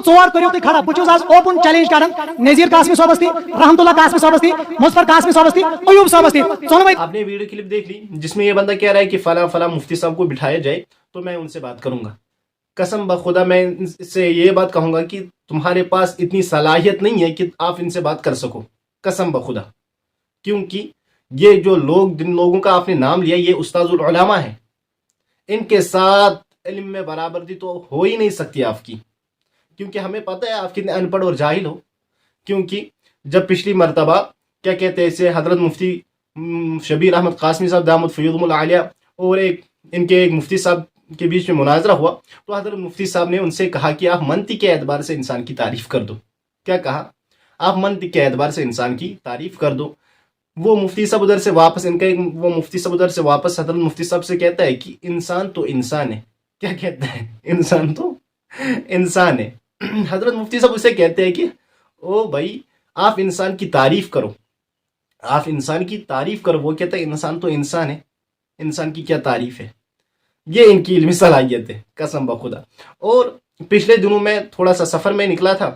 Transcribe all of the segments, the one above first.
ژور کٔرِو تُہۍ کھڑا بہٕ چھُس آز اوپن چیلنج کران نذیر قاسمی صٲبس تہِ رحمت اللہ قاسمی صٲبس تہِ مظفر قاسمی صٲبس تہِ ایوب صٲبس تہِ ژۄنوٕے آپ نے ویڈیو کلپ دیکھ لی جس میں یہ بندہ کہہ رہا ہے کہ فلاں فلاں مفتی صاحب کو بٹھایا جائے تو میں ان سے بات کروں گا۔ قسم بخدا میں اس سے یہ بات کہوں گا کہ تمہارے پاس اتنی صلاحیت نہیں ہے کہ آپ ان سے بات کر سکو، قسم بخدا، کیونکہ یہ جو لوگ جن لوگوں کا آپ نے نام لیا یہ استاذ العلماء ہیں، ان کے ساتھ علم میں برابری تو ہو ہی نہیں سکتی آپ کی، کیونکہ ہمیں پتہ ہے آپ کتنے ان پڑھ اور جاہل ہو۔ کیونکہ جب پچھلی مرتبہ کیا کہتے ہیں اسے حضرت مفتی شبیر احمد قاسمی صاحب دامت فیوضہم العالیہ اور ان کے ایک مفتی صاحب کے بیچ میں مناظرہ ہوا، تو حضرت مفتی صاحب نے ان سے کہا کہ آپ منطق کے اعتبار سے انسان کی تعریف کر دو۔ کیا کہا؟ آپ منطق کے اعتبار سے انسان کی تعریف کر دو۔ وہ مفتی صاحب ادھر سے واپس وہ مفتی صاحب ادھر سے واپس حضرت مفتی صاحب سے کہتا ہے کہ انسان تو انسان ہے۔ کیا کہتا ہے؟ انسان تو انسان ہے۔ حضرت مفتی صاحب اسے کہتے ہیں کہ او بھائی آپ انسان کی تعریف کرو، آپ انسان کی تعریف کرو۔ وہ کہتا ہے انسان تو انسان ہے، انسان کی کیا تعریف ہے؟ یہ ان کی علمی صلاحیت ہے، قسم بخدا۔ اور پچھلے دنوں میں تھوڑا سا سفر میں نکلا تھا،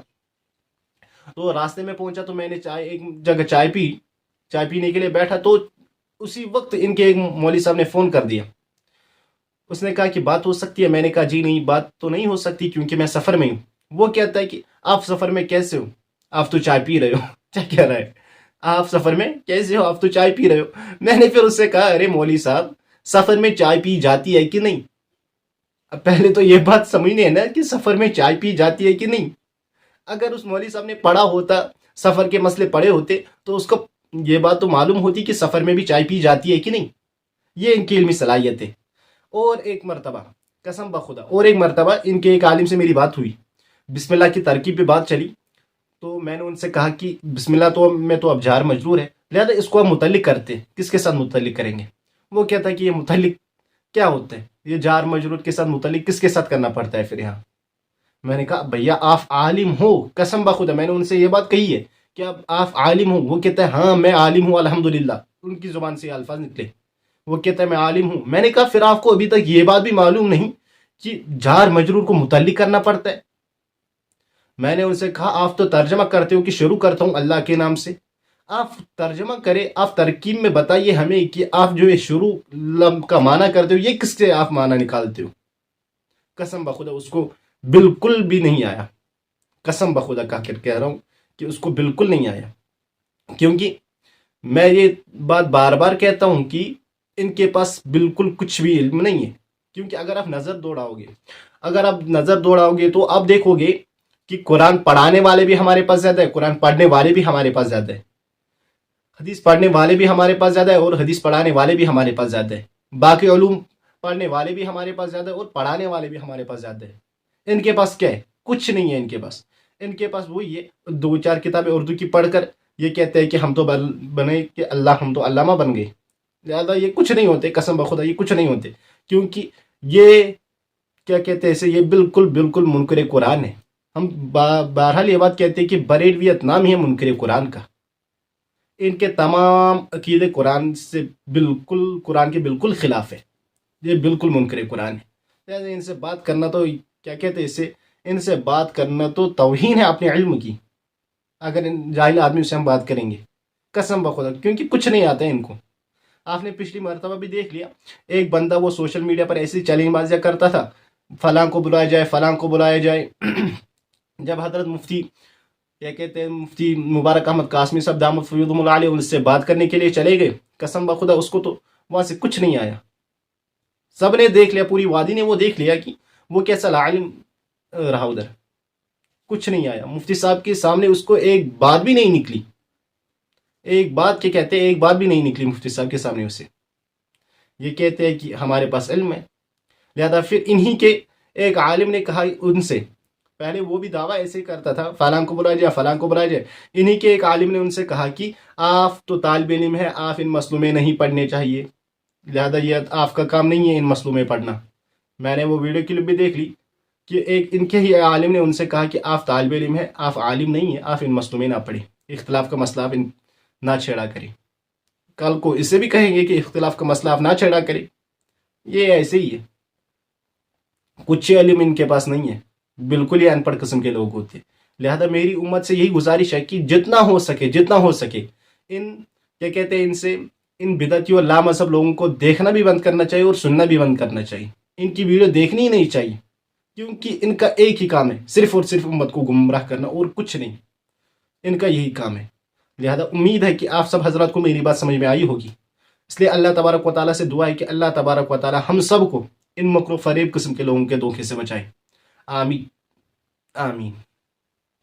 تو راستے میں پہنچا تو میں نے ایک جگہ چائے پینے کے لیے بیٹھا، تو اسی وقت ان کے ایک مولوی صاحب نے فون کر دیا۔ اس نے کہا کہ بات ہو سکتی ہے؟ میں نے کہا جی نہیں، بات تو نہیں ہو سکتی کیونکہ میں سفر میں ہوں۔ وہ کہتا ہے کہ آپ سفر میں کیسے ہو؟ آپ تو چائے پی رہے ہو۔ کیا کہہ رہا ہے؟ آپ سفر میں کیسے ہو؟ آپ تو چائے پی رہے ہو۔ میں نے پھر اس سے کہا ارے مولوی صاحب، سفر میں چائے پی جاتی ہے کہ نہیں؟ اب پہلے تو یہ بات سمجھنے ہے نا کہ سفر میں چائے پی جاتی ہے کہ نہیں۔ اگر اس مولوی صاحب نے پڑھا ہوتا، سفر کے مسئلے پڑھے ہوتے، تو اس کو یہ بات تو معلوم ہوتی کہ سفر میں بھی چائے پی جاتی ہے کہ نہیں۔ یہ ان کی علمی صلاحیت ہے۔ اور ایک مرتبہ، قسم بخدا، اور ایک مرتبہ ان کے ایک عالم سے میری بات ہوئی، بسم اللہ کی ترکیب پہ بات چلی، تو میں نے ان سے کہا کہ بسم اللہ تو میں تو اب جار مجرور ہے، لہذا اس کو ہم متعلق کرتے ہیں، کس کے ساتھ متعلق کریں گے؟ وہ کہتا ہے کہ یہ متعلق کیا ہوتا ہے؟ یہ جار مجرور کے ساتھ متعلق کس کے ساتھ کرنا پڑتا ہے پھر یہاں؟ میں نے کہا بھیا آپ عالم ہو، قسم بخدا میں نے ان سے یہ بات کہی ہے کہ اب آپ عالم ہو۔ وہ کہتا ہے ہاں میں عالم ہوں الحمدللہ، ان کی زبان سے یہ الفاظ نکلے۔ وہ کہتا ہے میں عالم ہوں۔ میں نے کہا پھر آپ کو ابھی تک یہ بات بھی معلوم نہیں کہ جار مجرور کو متعلق کرنا پڑتا ہے؟ میں نے ان سے کہا آپ تو ترجمہ کرتے ہو کہ شروع کرتا ہوں اللہ کے نام سے، آپ ترجمہ کرے، آپ ترکیب میں بتائیے ہمیں کہ آپ جو یہ شروع کا معنی کرتے ہو یہ کس سے آپ معنی نکالتے ہو؟ قسم بخدا اس کو بالکل بھی نہیں آیا، قسم بخدا کا کہہ رہا ہوں کہ اس کو بالکل نہیں آیا۔ کیونکہ میں یہ بات بار بار کہتا ہوں کہ ان کے پاس بالکل کچھ بھی علم نہیں ہے۔ کیونکہ اگر آپ نظر دوڑاؤ گے تو آپ دیکھو گے کہ قرآن پڑھانے والے بھی ہمارے پاس زیادہ ہے، قرآن پڑھنے والے بھی ہمارے پاس زیادہ ہے، حدیث پڑھنے والے بھی ہمارے پاس زیادہ ہے، اور حدیث پڑھانے والے بھی ہمارے پاس زیادہ ہے، باقی علوم پڑھنے والے بھی ہمارے پاس زیادہ ہے، اور پڑھانے والے بھی ہمارے پاس زیادہ ہے۔ ان کے پاس کیا ہے؟ کچھ نہیں ہے ان کے پاس وہی ہے دو چار کتابیں اردو کی پڑھ کر یہ کہتے ہیں کہ ہم تو بنے کہ ہم تو علامہ بن گئے۔ لہٰذا یہ کچھ نہیں ہوتے، قسم بخدا یہ کچھ نہیں ہوتے، کیونکہ یہ کیا کہتے ہیں اسے، یہ بالکل منکر قرآن ہے۔ ہم بہرحال یہ بات کہتے ہیں کہ بریلویت نام ہی ہے منکر قرآن کا۔ ان کے تمام عقیدے قرآن کے بالکل خلاف ہے، یہ بالکل منکر قرآن ہے۔ لہٰذا ان سے بات کرنا تو کیا کہتے ہیں اسے، ان سے بات کرنا تو توہین ہے اپنے علم کی، اگر ان جاہل آدمی سے ہم بات کریں گے، قسم بخدا، کیونکہ کچھ نہیں آتا ہے ان کو۔ آپ نے پچھلی مرتبہ بھی دیکھ لیا، ایک بندہ وہ سوشل میڈیا پر ایسی چیلنج بازیاں کرتا تھا، فلاں کو بلایا جائے، فلاں کو بلایا جائے۔ جب حضرت مفتی کیا کہتے ہیں مفتی مبارک احمد قاسمی صاحب دامت فیوضہم العالیہ ان سے بات کرنے کے لیے چلے گئے، قسم بخدا اس کو تو وہاں سے کچھ نہیں آیا۔ سب نے دیکھ لیا، پوری وادی نے وہ دیکھ لیا کہ وہ کیسا عالم رہا ادھر۔ کچھ نہیں آیا مفتی صاحب کے سامنے، اس کو ایک بات بھی نہیں نکلی، ایک بات کے کہتے ہیں ایک بات بھی نہیں نکلی مفتی صاحب کے سامنے اسے. یہ کہتے ہیں کہ ہمارے پاس علم ہے. لہذا پھر انہی کے ایک عالم نے کہا ان سے، پہلے وہ بھی دعویٰ ایسے ہی کرتا تھا فلاں کو بلایا جائے فلاں کو بلایا جائے. انہی کے ایک عالم نے ان سے کہا کہ آپ تو طالب علم ہیں، آپ ان مسئلوں میں نہیں پڑھنے چاہیے، لہذا یہ آپ کا کام نہیں ہے ان مسئلوں میں پڑھنا. میں نے وہ ویڈیو کلپ بھی دیکھ لی کہ ایک ان کے ہی عالم نے ان سے کہا کہ آپ طالب علم ہیں، آپ عالم نہیں ہیں، آپ ان مسئلوں میں نہ پڑھیں، اختلاف کا مسئلہ آپ نہ چھیڑا کریں. کل کو اسے بھی کہیں گے کہ اختلاف کا مسئلہ آپ نہ چھیڑا کریں. یہ ایسے ہی ہے، کچھ علم ان کے پاس نہیں ہے، بالکل ہی ان پڑھ قسم کے لوگ ہوتے. لہذا میری امت سے یہی گزارش ہے کہ جتنا ہو سکے ان کیا کہتے ہیں ان بدعتی اور لامذہب لوگوں کو دیکھنا بھی بند کرنا چاہیے اور سننا بھی بند کرنا چاہیے. ان کی ویڈیو دیکھنی ہی نہیں چاہیے، کیونکہ ان کا ایک ہی کام ہے، صرف اور صرف امت کو گمراہ کرنا اور کچھ نہیں. ان کا یہی کام ہے. لہذا امید ہے کہ آپ سب حضرات کو میری بات سمجھ میں آئی ہوگی. اس لیے اللہ تبارک و تعالیٰ سے دعا ہے کہ اللہ تبارک و تعالیٰ ہم سب کو ان مکر و فریب قسم کے لوگوں کے دھوکے سے بچائے. آمین آمین.